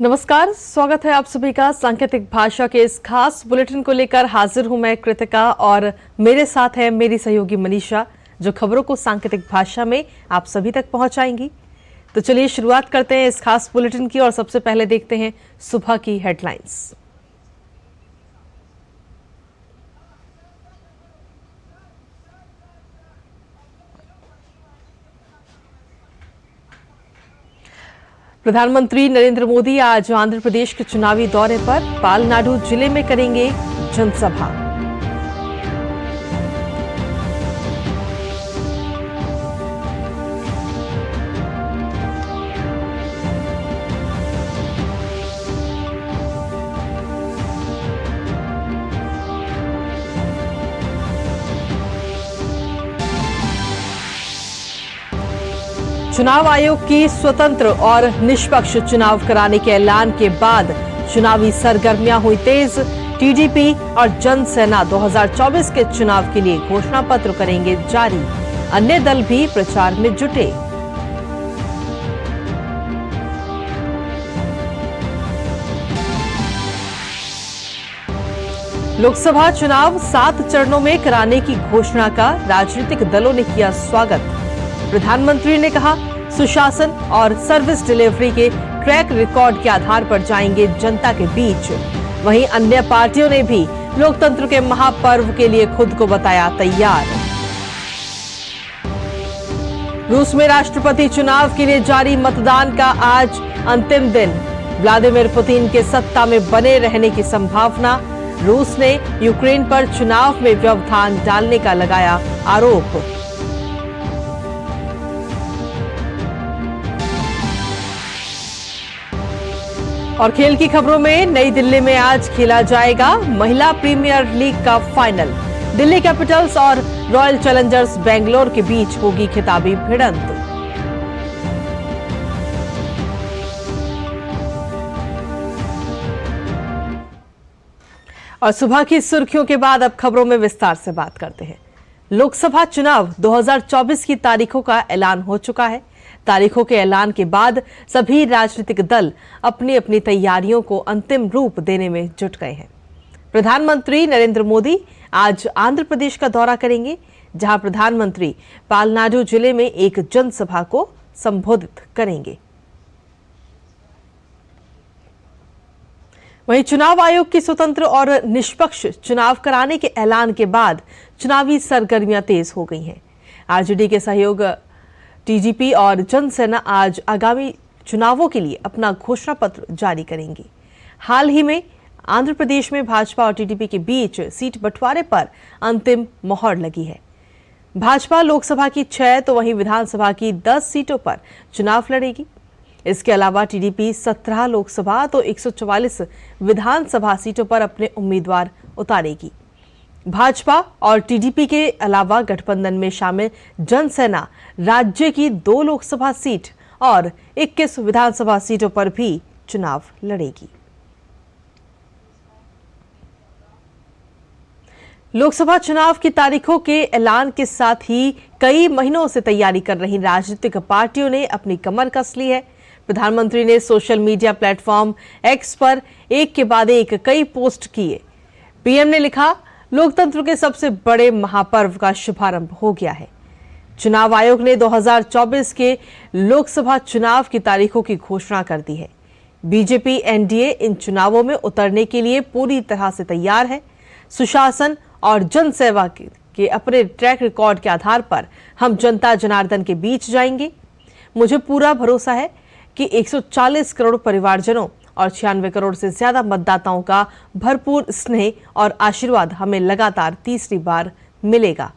नमस्कार, स्वागत है आप सभी का सांकेतिक भाषा के इस खास बुलेटिन को लेकर हाजिर हूं मैं कृतिका और मेरे साथ है मेरी सहयोगी मनीषा, जो खबरों को सांकेतिक भाषा में आप सभी तक पहुंचाएंगी। तो चलिए शुरुआत करते हैं इस खास बुलेटिन की और सबसे पहले देखते हैं सुबह की हेडलाइंस। प्रधानमंत्री नरेंद्र मोदी आज आंध्र प्रदेश के चुनावी दौरे पर पालनाडु जिले में करेंगे जनसभा। चुनाव आयोग की स्वतंत्र और निष्पक्ष चुनाव कराने के ऐलान के बाद चुनावी सरगर्मियां हुई तेज। टीडीपी और जनसेना 2024 के चुनाव के लिए घोषणा पत्र करेंगे जारी। अन्य दल भी प्रचार में जुटे। लोकसभा चुनाव 7 चरणों में कराने की घोषणा का राजनीतिक दलों ने किया स्वागत। प्रधानमंत्री ने कहा, सुशासन और सर्विस डिलीवरी के ट्रैक रिकॉर्ड के आधार पर जाएंगे जनता के बीच। वहीं अन्य पार्टियों ने भी लोकतंत्र के महापर्व के लिए खुद को बताया तैयार। रूस में राष्ट्रपति चुनाव के लिए जारी मतदान का आज अंतिम दिन। व्लादिमीर पुतिन के सत्ता में बने रहने की संभावना। रूस ने यूक्रेन पर चुनाव में व्यवधान डालने का लगाया आरोप। और खेल की खबरों में नई दिल्ली में आज खेला जाएगा महिला प्रीमियर लीग का फाइनल। दिल्ली कैपिटल्स और रॉयल चैलेंजर्स बेंगलोर के बीच होगी खिताबी भिड़ंत। और सुबह की सुर्खियों के बाद अब खबरों में विस्तार से बात करते हैं। लोकसभा चुनाव 2024 की तारीखों का ऐलान हो चुका है। तारीखों के ऐलान के बाद सभी राजनीतिक दल अपनी अपनी तैयारियों को अंतिम रूप देने में जुट गए हैं। प्रधानमंत्री नरेंद्र मोदी आज आंध्र प्रदेश का दौरा करेंगे, जहां प्रधानमंत्री पालनाडु जिले में एक जनसभा को संबोधित करेंगे। वहीं चुनाव आयोग की स्वतंत्र और निष्पक्ष चुनाव कराने के ऐलान के बाद चुनावी सरगर्मियां तेज हो गई हैं। आरजेडी के सहयोग टीडीपी और जनसेना आज आगामी चुनावों के लिए अपना घोषणा पत्र जारी करेंगी। हाल ही में आंध्र प्रदेश में भाजपा और टीडीपी के बीच सीट बंटवारे पर अंतिम मोहर लगी है। भाजपा लोकसभा की 6 तो वहीं विधानसभा की 10 सीटों पर चुनाव लड़ेगी। इसके अलावा टीडीपी 17 लोकसभा तो 144 विधानसभा सीटों पर अपने उम्मीदवार उतारेगी। भाजपा और टीडीपी के अलावा गठबंधन में शामिल जनसेना राज्य की 2 लोकसभा सीट और 21 विधानसभा सीटों पर भी चुनाव लड़ेगी। लोकसभा चुनाव की तारीखों के ऐलान के साथ ही कई महीनों से तैयारी कर रही राजनीतिक पार्टियों ने अपनी कमर कस ली है। प्रधानमंत्री ने सोशल मीडिया प्लेटफॉर्म एक्स पर एक के बाद एक कई पोस्ट किए। पीएम ने लिखा, लोकतंत्र के सबसे बड़े महापर्व का शुभारंभ हो गया है। चुनाव आयोग ने 2024 के लोकसभा चुनाव की तारीखों की घोषणा कर दी है। बीजेपी एनडीए इन चुनावों में उतरने के लिए पूरी तरह से तैयार है। सुशासन और जनसेवा के अपने ट्रैक रिकॉर्ड के आधार पर हम जनता जनार्दन के बीच जाएंगे। मुझे पूरा भरोसा है कि 140 करोड़ परिवारजनों और 96 करोड़ से ज्यादा मतदाताओं का भरपूर स्नेह और आशीर्वाद हमें लगातार तीसरी बार मिलेगा।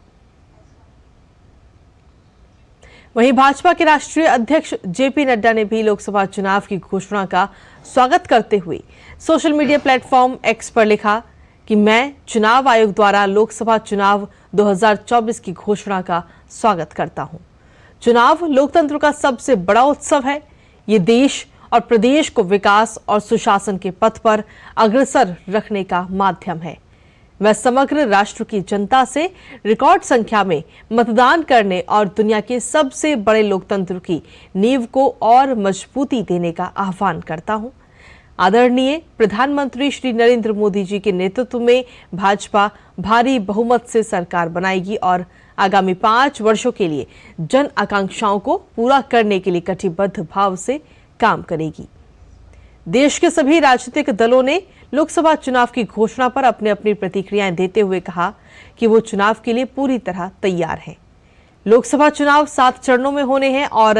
वहीं भाजपा के राष्ट्रीय अध्यक्ष जेपी नड्डा ने भी लोकसभा चुनाव की घोषणा का स्वागत करते हुए सोशल मीडिया प्लेटफॉर्म एक्स पर लिखा कि मैं चुनाव आयोग द्वारा लोकसभा चुनाव 2024 की घोषणा का स्वागत करता हूं। चुनाव लोकतंत्र का सबसे बड़ा उत्सव है। ये देश और प्रदेश को विकास और सुशासन के पथ पर अग्रसर रखने का माध्यम है। मैं समग्र राष्ट्र की जनता से रिकॉर्ड संख्या में मतदान करने और दुनिया के सबसे बड़े लोकतंत्र की नींव को और मजबूती देने का आह्वान करता हूं। आदरणीय प्रधानमंत्री श्री नरेंद्र मोदी जी के नेतृत्व में भाजपा भारी बहुमत से सरकार बनाएगी और आगामी 5 वर्षों के लिए जन आकांक्षाओं को पूरा करने के लिए कटिबद्ध भाव से काम करेगी। देश के सभी राजनीतिक दलों ने लोकसभा चुनाव की घोषणा पर अपनी अपनी प्रतिक्रियाएं देते हुए कहा कि वो चुनाव के लिए पूरी तरह तैयार हैं। लोकसभा चुनाव 7 चरणों में होने हैं और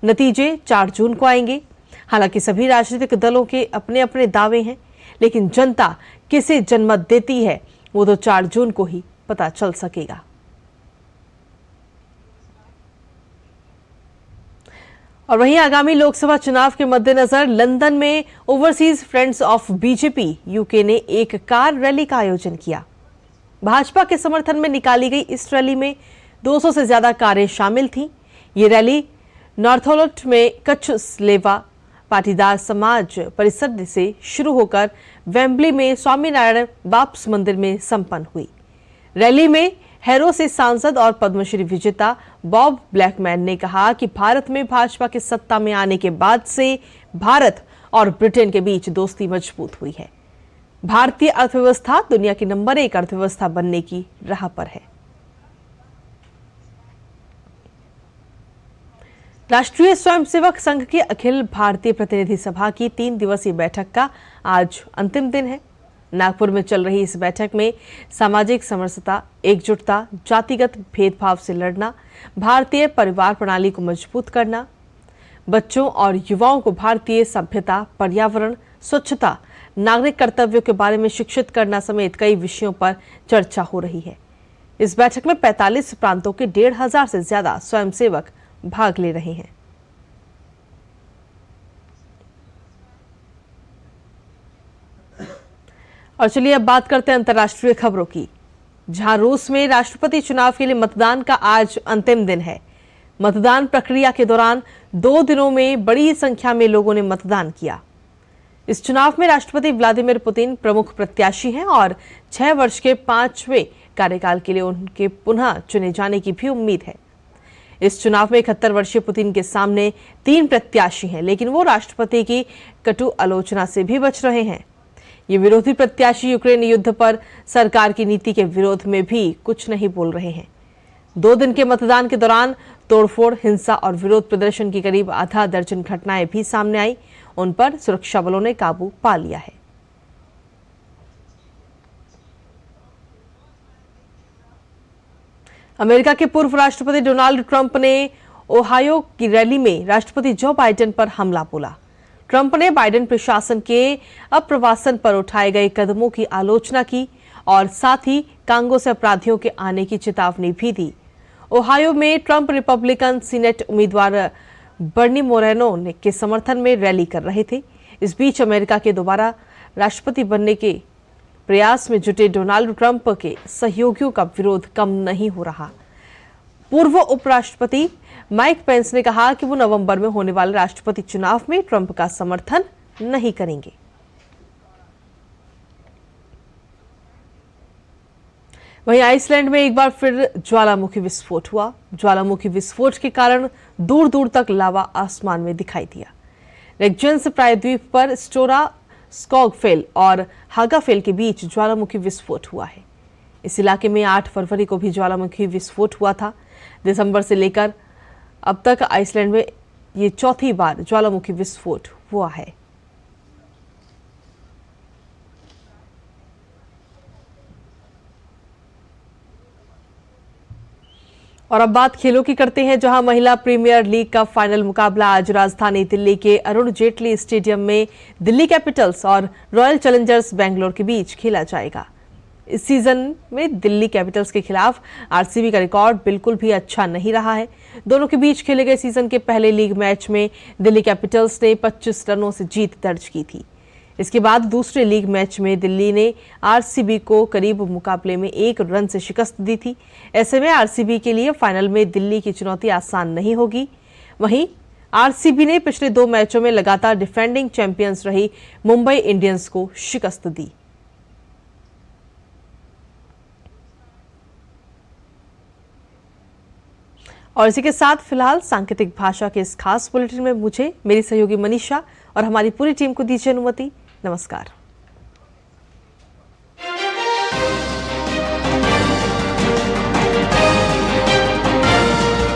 नतीजे 4 जून को आएंगे। हालांकि सभी राजनीतिक दलों के अपने अपने दावे हैं, लेकिन जनता किसे जनमत देती है वो तो 4 जून को ही पता चल सकेगा। और वहीं आगामी लोकसभा चुनाव के मद्देनजर लंदन में overseas friends of BJP UK ने एक कार रैली का आयोजन किया। भाजपा के समर्थन में निकाली गई इस रैली में 200 से ज्यादा कारें शामिल थीं। ये रैली नॉर्थोल्ट में कच्छ स्लेवा पाटीदार समाज परिसर से शुरू होकर वेम्बली में स्वामीनारायण बाप्स मंदिर में संपन्न हुई। रैली में हैरो से सांसद और पद्मश्री विजेता बॉब ब्लैकमैन ने कहा कि भारत में भाजपा के सत्ता में आने के बाद से भारत और ब्रिटेन के बीच दोस्ती मजबूत हुई है। भारतीय अर्थव्यवस्था दुनिया की नंबर 1 अर्थव्यवस्था बनने की राह पर है। राष्ट्रीय स्वयंसेवक संघ की अखिल भारतीय प्रतिनिधि सभा की 3 दिवसीय बैठक का आज अंतिम दिन है। नागपुर में चल रही इस बैठक में सामाजिक समरसता, एकजुटता, जातिगत भेदभाव से लड़ना, भारतीय परिवार प्रणाली को मजबूत करना, बच्चों और युवाओं को भारतीय सभ्यता, पर्यावरण, स्वच्छता, नागरिक कर्तव्यों के बारे में शिक्षित करना समेत कई विषयों पर चर्चा हो रही है। इस बैठक में 45 प्रांतों के 1,500 से ज्यादा स्वयंसेवक भाग ले रहे हैं। और चलिए अब बात करते हैं अंतर्राष्ट्रीय खबरों की, जहां रूस में राष्ट्रपति चुनाव के लिए मतदान का आज अंतिम दिन है। मतदान प्रक्रिया के दौरान 2 दिनों में बड़ी संख्या में लोगों ने मतदान किया। इस चुनाव में राष्ट्रपति व्लादिमीर पुतिन प्रमुख प्रत्याशी हैं और 6 वर्ष के 5वें कार्यकाल के लिए उनके पुनः चुने जाने की भी उम्मीद है। इस चुनाव में 71 वर्षीय पुतिन के सामने 3 प्रत्याशी हैं, लेकिन वो राष्ट्रपति की कटु आलोचना से भी बच रहे हैं। ये विरोधी प्रत्याशी यूक्रेन युद्ध पर सरकार की नीति के विरोध में भी कुछ नहीं बोल रहे हैं। 2 दिन के मतदान के दौरान तोड़फोड़, हिंसा और विरोध प्रदर्शन की करीब आधा दर्जन घटनाएं भी सामने आई। उन पर सुरक्षा बलों ने काबू पा लिया है। अमेरिका के पूर्व राष्ट्रपति डोनाल्ड ट्रंप ने ओहायो की रैली में राष्ट्रपति जो बाइडेन पर हमला बोला। ट्रंप ने बाइडेन प्रशासन के अप्रवासन पर उठाए गए कदमों की आलोचना की और साथ ही कांगो से अपराधियों के आने की चेतावनी भी दी। ओहायो में ट्रंप रिपब्लिकन सीनेट उम्मीदवार बर्नी मोरेनो के समर्थन में रैली कर रहे थे। इस बीच अमेरिका के दोबारा राष्ट्रपति बनने के प्रयास में जुटे डोनाल्ड ट्रंप के सहयोगियों का विरोध कम नहीं हो रहा। पूर्व उपराष्ट्रपति माइक पेंस ने कहा कि वो नवंबर में होने वाले राष्ट्रपति चुनाव में ट्रंप का समर्थन नहीं करेंगे। वहीं आइसलैंड में एक बार फिर ज्वालामुखी विस्फोट हुआ। ज्वालामुखी विस्फोट के कारण दूर दूर तक लावा आसमान में दिखाई दिया। रेगजेंस प्रायद्वीप पर स्टोरा स्कॉगफेल और हागाफेल के बीच ज्वालामुखी विस्फोट हुआ है। इस इलाके में 8 फरवरी को भी ज्वालामुखी विस्फोट हुआ था। दिसंबर से लेकर अब तक आइसलैंड में ये 4थी बार ज्वालामुखी विस्फोट हुआ है। और अब बात खेलों की करते हैं, जहां महिला प्रीमियर लीग का फाइनल मुकाबला आज राजधानी दिल्ली के अरुण जेटली स्टेडियम में दिल्ली कैपिटल्स और रॉयल चैलेंजर्स बेंगलोर के बीच खेला जाएगा। इस सीजन में दिल्ली कैपिटल्स के खिलाफ आरसीबी का रिकॉर्ड बिल्कुल भी अच्छा नहीं रहा है। दोनों के बीच खेले गए सीजन के पहले लीग मैच में दिल्ली कैपिटल्स ने 25 रनों से जीत दर्ज की थी। इसके बाद दूसरे लीग मैच में दिल्ली ने आरसीबी को करीब मुकाबले में 1 रन से शिकस्त दी थी। ऐसे में आरसीबी के लिए फाइनल में दिल्ली की चुनौती आसान नहीं होगी। वहीं आरसीबी ने पिछले 2 मैचों में लगातार डिफेंडिंग चैंपियंस रही मुंबई इंडियंस को शिकस्त दी। और इसी के साथ फिलहाल सांकेतिक भाषा के इस खास बुलेटिन में मुझे, मेरी सहयोगी मनीषा और हमारी पूरी टीम को दीजिए अनुमति। नमस्कार।